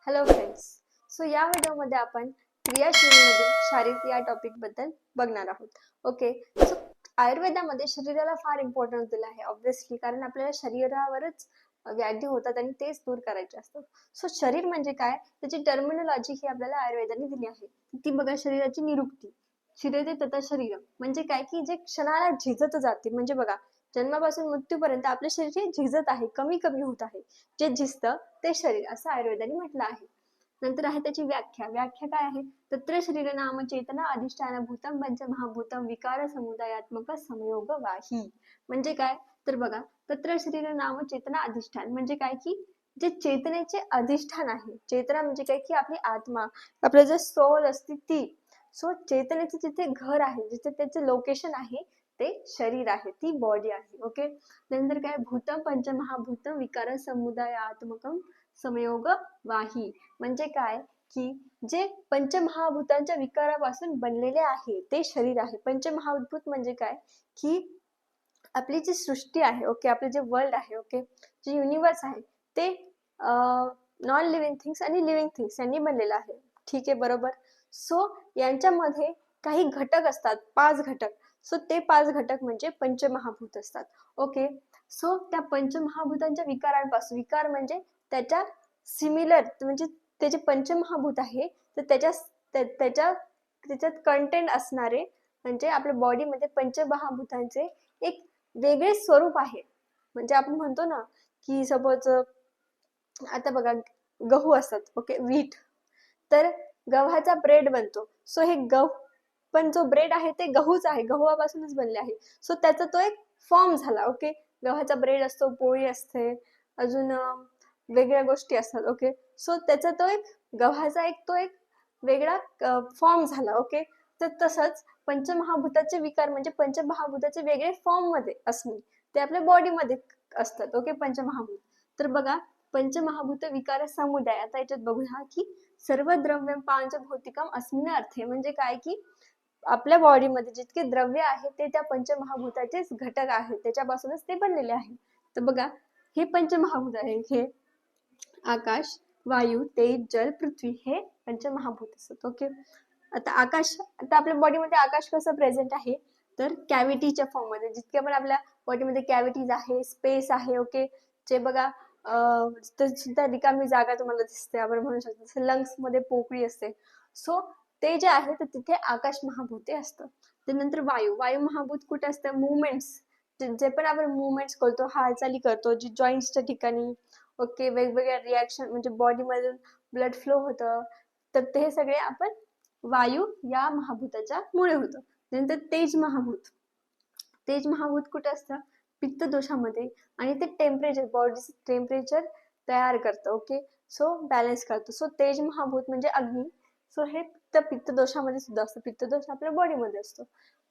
Hello friends. So या व्हिडिओमध्ये आपण क्रियाशीलमधील शारीर या टॉपिक बद्दल बघणार आहोत. ओके. सो आयुर्वेदामध्ये शरीराला फार इम्पॉर्टन्स दिला आहे ऑब्व्हियसली, कारण आपल्याला शरीरावरच व्याधी होतात आणि तेच दूर करायचे असतात. सो शरीर म्हणजे काय, त्याची टर्मिनॉलॉजी ही आपल्याला आयुर्वेदाने दिली आहे. ती बघा, शरीराची निरुक्ती. शिरते तथा शरीर म्हणजे काय, की जे क्षणाला झिजत जाते. म्हणजे बघा, जन्मापासून मृत्यूपर्यंत आपले शरीर हे झिजत आहे, कमी कमी होत आहे. जे झिजतं ते शरीर असं आयुर्वेदाने म्हटलं आहे. नंतर आहे त्याची व्याख्या. व्याख्या काय आहे, तत्र शरीर नाम चेतना अधिष्ठान भूतम पंचमहाभूतम विकार समुदायात्मक संयोग वाही. म्हणजे काय, तर बघा, तत्र शरीर नाम चेतना अधिष्ठान म्हणजे काय, की जे चेतनेचे अधिष्ठान आहे. चेतना म्हणजे काय, की आपली आत्मा, आपलं जे सोल असते ती. सो चेतनेचे जिथे घर आहे, जिथे त्याचे लोकेशन आहे, ते शरीर आहे, ती बॉडी आहे. ओके. नंतर काय, भूतम पंचमहाभूतम विकार समुदायात्मकम संयोग वाही म्हणजे काय, की जे पंचमहाभूतांच्या विकारापासून बनलेले आहे ते शरीर आहे. पंचमहाभूत म्हणजे काय, की आपली जी सृष्टी आहे, ओके, आपले जे वर्ल्ड आहे, ओके, जे युनिवर्स आहे, ते नॉन लिव्हिंग थिंग्स आणि लिव्हिंग थिंग्स यांनी बनलेलं आहे. ठीक आहे, बरोबर. सो यांच्यामध्ये काही घटक असतात, 5 घटक. सो ते 5 घटक म्हणजे पंचमहाभूत असतात. ओके. सो त्या पंचमहाभूतांच्या विकारांपासून, विकार म्हणजे त्याच्या सिमिलर, म्हणजे ते जे पंचमहाभूत आहे तर त्याच्यात कंटेंट असणारे, म्हणजे आपल्या बॉडीमध्ये पंचमहाभूतांचे एक वेगळे स्वरूप आहे. म्हणजे आपण म्हणतो ना, की सपोज आता बघा, गहू असतात, ओके, व्हीट. तर गव्हाचा ब्रेड बनतो. सो हे गहू, पण जो ब्रेड आहे ते गहूच आहे, गव्हापासूनच बनले आहे. सो त्याचा तो एक फॉर्म झाला. ओके. गव्हाचा ब्रेड असतो, पोळी असते, अजून वेगळ्या गोष्टी असतात. ओके. सो त्याचा तो एक गव्हाचा तो एक वेगळा फॉर्म झाला. ओके. तर तसंच पंचमहाभूताचे विकार म्हणजे पंचमहाभूताचे वेगळे फॉर्म मध्ये असणे, ते आपल्या बॉडीमध्ये असतात. ओके. पंचमहाभूत. तर बघा, पंचमहाभूत विकार समुदाय. आता याच्यात बघूया की सर्व द्रव्य पांच भौतिकम अस्मिन अर्थे म्हणजे काय, की आपल्या बॉडीमध्ये जितके द्रव्य आहे ते त्या पंचमहाभूताचेच घटक आहेत, त्याच्यापासूनच ते बनलेले आहे. तर बघा, हे पंचमहाभूत आहे. हे आकाश, वायू, तेज, जल, पृथ्वी हे पंचमहाभूत असतात. ओके. आता आकाश, आता आपल्या बॉडीमध्ये आकाश कसं प्रेझेंट आहे, तर कॅव्हिटीच्या फॉर्म मध्ये. जितके पण आपल्या बॉडीमध्ये कॅव्हिटीज आहे, स्पेस आहे, ओके, जे बघा सुद्धा रिकामी जागा तुम्हाला दिसते, आपण म्हणू शकतो. लंग्स मध्ये पोकळी असते. सो ते जे आहे तर तिथे आकाश महाभूते असतं. त्यानंतर वायू. वायू महाभूत कुठे असतं, मुवमेंट्स, जे पण आपण मुवमेंट्स करतो, हालचाली करतो, जे जॉईंट्सच्या ठिकाणी, ओके, वेगवेगळ्या रिॲक्शन म्हणजे बॉडीमधून ब्लड फ्लो होतं, तर ते सगळे आपण वायू या महाभूताच्या मुळे होतं. नंतर तेज महाभूत. तेज महाभूत कुठे असतं, पित्त दोषामध्ये, आणि ते टेम्परेचर, बॉडीचं टेम्परेचर तयार करतं. ओके. सो बॅलन्स करतो. सो तेज महाभूत म्हणजे अग्नी. सो हे पित्त दोषामध्ये सुद्धा असतं. पित्त दोष आपल्या बॉडीमध्ये असतो.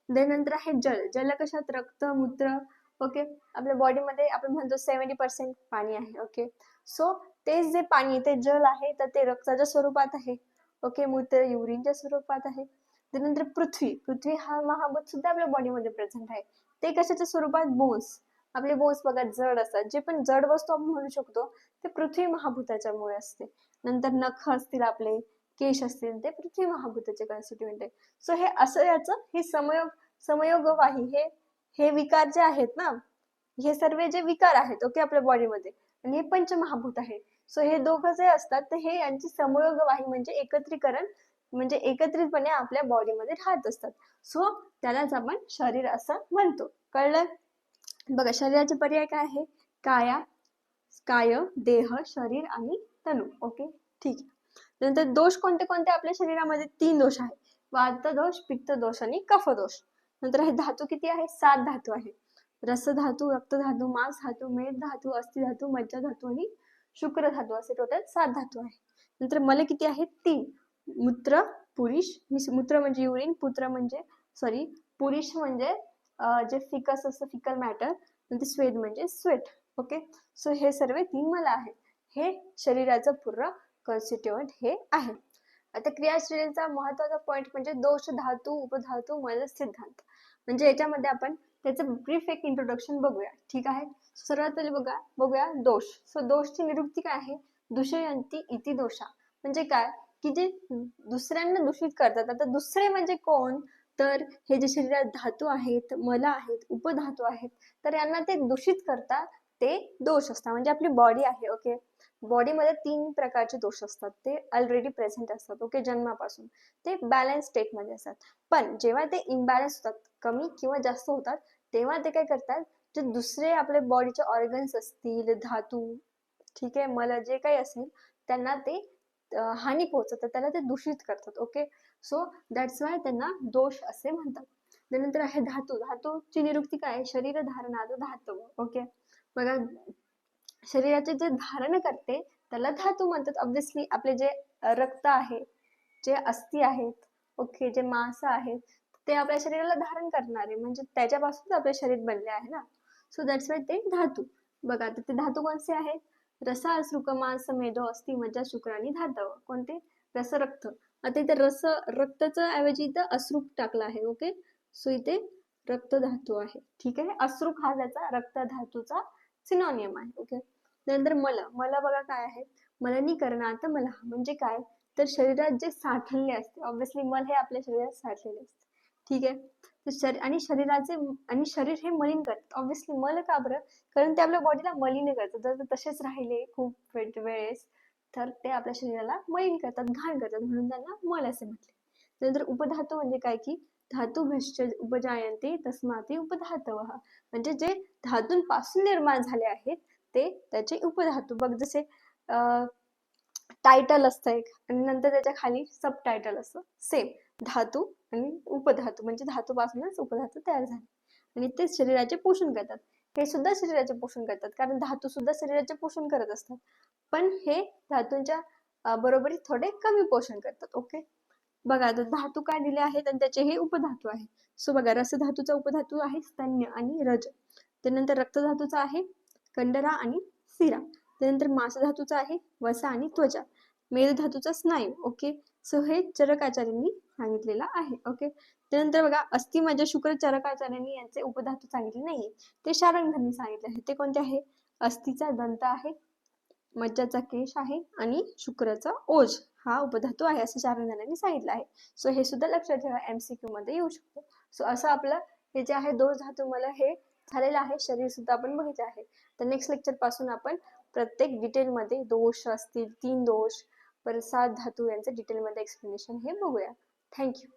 नंतर आहे जल. जल कशात, रक्त, मूत्र. ओके. आपल्या बॉडीमध्ये आपण म्हणतो 70% पाणी आहे. ओके. सो ते जे पाणी, ते जल आहे, तर ते रक्ताच्या स्वरूपात आहे. ओके. मूत्र युरिनच्या स्वरूपात आहे. त्यानंतर पृथ्वी. पृथ्वी हा महाभूत सुद्धा आपल्या बॉडीमध्ये प्रेझेंट आहे. ते कशाच्या स्वरूपात, बोन्स. आपले बोन्स बघा जड असतात. जे पण जड वस्तू आपण म्हणू शकतो ते पृथ्वी महाभूताच्या मुळे असते. नंतर नख असतील, आपले केश असतील, ते पृथ्वी महाभूताचे कॉन्स्टिट्यूएंट आहे. सो हे असं याचं हे समयोगवाही हे विकार जे आहेत ना, हे सर्व जे विकार आहेत, ओके, आपल्या बॉडीमध्ये, आणि हे पंचमहाभूत आहे. सो हे दोघं जे असतात तर हे यांची समयोगवाही म्हणजे एकत्रीकरण, म्हणजे एकत्रितपणे आपल्या बॉडीमध्ये राहत असतात. सो त्यालाच आपण शरीर असं म्हणतो. कळलं. बघा, शरीराचे पर्याय काय आहे, काय, देह, शरीर आणि तनु. ओके. ठीक आहे. नंतर दोष कोणते कोणते आपल्या शरीरामध्ये, 3 दोष आहेत, वात दोष, पित्त दोष आणि कफ दोष. नंतर हे धातू किती आहे, 7 धातू आहे. रस धातू, रक्त धातू, मांस धातू, मेद धातू, अस्थि धातू, मज्जा धातू आणि शुक्र धातू, असे टोटल 7 धातू आहे. नंतर मल किती आहेत, 3. मूत्र, पुरुष, मूत्र म्हणजे युरिन, पुरुष म्हणजे जे फिकस असतं, फिकल मॅटर. नंतर स्वेद म्हणजे स्वेट. ओके. सो हे सर्व 3 मल आहेत. हे शरीराचं पूर्ण कॉन्स्टिट्यूएंट हे आहे. आता क्रियाशीलचा महत्वाचा पॉइंट म्हणजे दोष, धातू, उपधातू, मल, सिद्धांत. म्हणजे याच्यामध्ये आपण त्याचं ब्रीफ एक इंट्रोडक्शन बघूया. ठीक आहे. सर्वात पहिले बघूया दोष. सो दोषची निरुक्ती काय आहे, दुषयंती इति दोषा म्हणजे काय की जे दुसऱ्यांना दूषित करतात. आता दुसरे म्हणजे कोण? तर हे जे शरीरात धातू आहेत, मल आहेत, उपधातू आहेत, तर यांना ते दूषित करतात, ते दोष असतात. म्हणजे आपली बॉडी आहे, ओके. बॉडीमध्ये 3 प्रकारचे दोष असतात, ते ऑलरेडी प्रेझेंट असतात, ओके, जन्मापासून. ते बॅलन्स स्टेटमध्ये असतात. पण जेव्हा ते इम्बॅलन्स होतात, कमी किंवा जास्त होतात, तेव्हा ते काय करतात, जे दुसरे आपले बॉडीचे ऑर्गन्स असतील, धातू, ठीक आहे, मला जे काही असेल, त्यांना ते हानी पोहोचवतात, त्याला ते दूषित करतात, ओके. सो दॅट्स वाय त्यांना दोष असे म्हणतात. त्यानंतर आहे धातू. धातूची निरुक्ती काय आहे? शरीर धारणाचं धातव, ओके. बघा, शरीराचे जे धारण करते त्याला धातू म्हणतात. ऑब्व्हियसली आपले जे रक्त आहे, जे अस्थी आहेत, ओके, जे मांस आहेत, ते आपल्या शरीराला धारण करणारे, म्हणजे त्याच्यापासून आपले शरीर बनले आहे ना. सो दॅट्स वाय ते धातू. बघा, तर ते धातू कोणते आहेत? रस, अश्रुक, मांस, मेदो, अस्थि, मज्जा, शुक्र आणि धातव. कोणते? रस, रक्त. आता इथे रस, रक्ताच्या ऐवजी इथं अश्रुक टाकला आहे, ओके. सो इथे रक्त धातू आहे, ठीक आहे. अश्रुक हा त्याचा रक्त धातूचा सिनोनियम आहे, ओके. त्यानंतर मल. मल बघा काय आहे? मलनीकरणात मल म्हणजे काय? तर शरीरात जे साठलेले असते, ऑब्व्हियसली मल हे आपल्या शरीरात साठलेले असते, ठीक आहे. आणि शरीराचे, आणि शरीर हे मलिन करतात. ऑब्व्हियसली मल का बरं? कारण ते आपल्या बॉडीला मलिन करतात. जर ते तसेच राहिले खूप वेळेस, तर ते आपल्या शरीराला मलिन करतात, घाण करतात, म्हणून त्यांना मल असे म्हटले. त्यानंतर उपधातू म्हणजे काय की धातू भ्रष्ट उपजायन्ते तस्माते उपधातव. म्हणजे जे धातूंपासून निर्माण झाले आहेत ते त्याचे उपधातू. बघ, जसे टायटल असतं एक, आणि नंतर त्याच्या खाली सब टायटल असतं, सेम. धातू आणि उपधातू, म्हणजे धातूपासूनच उपधातू तयार झाले, आणि ते शरीराचे पोषण करतात. हे सुद्धा शरीराचे पोषण करतात, कारण धातू सुद्धा शरीराचे पोषण करत असतात, पण हे धातूंच्या बरोबरीत थोडे कमी पोषण करतात, ओके. बघा, आता धातू काय दिले आहेत आणि त्याचे हे उपधातू आहेत. सो बघा, रसधातूचा उपधातू आहे स्तन्य आणि रज. त्यानंतर रक्तधातूचा आहे कंडरा आणि सिरा. त्यानंतर मांसधातूचा आहे वसा आणि त्वचा. मेरुधातूचा स्नायू, ओके. सो हे चरकाचार्यांनी सांगितलेलं आहे, ओके. त्यानंतर बघा, अस्थि, मज्जा, शुक्र, चरकाचार्यांनी यांचे उपधातू सांगितले नाहीये, ते शार्ंगधरनी सांगितले आहे. ते कोणते आहे? अस्थीचा दंत आहे, मज्जाचा केश आहे, आणि शुक्रचा ओज हा उपधातू आहे, असं शार्ंगधरनी सांगितलं आहे. सो हे सुद्धा लक्षात ठेवा, MCQ मध्ये येऊ शकतो. सो असं आपलं हे जे आहे दोष धातू मला हे झालेलं आहे. शरीर सुद्धा आपण बघितले आहे. तर नेक्स्ट लेक्चर पासून आपण प्रत्येक डिटेलमध्ये दोष असतील, 3 दोष, परत 7 धातू यांचं डिटेलमध्ये एक्सप्लेनेशन हे बघूया. थँक्यू.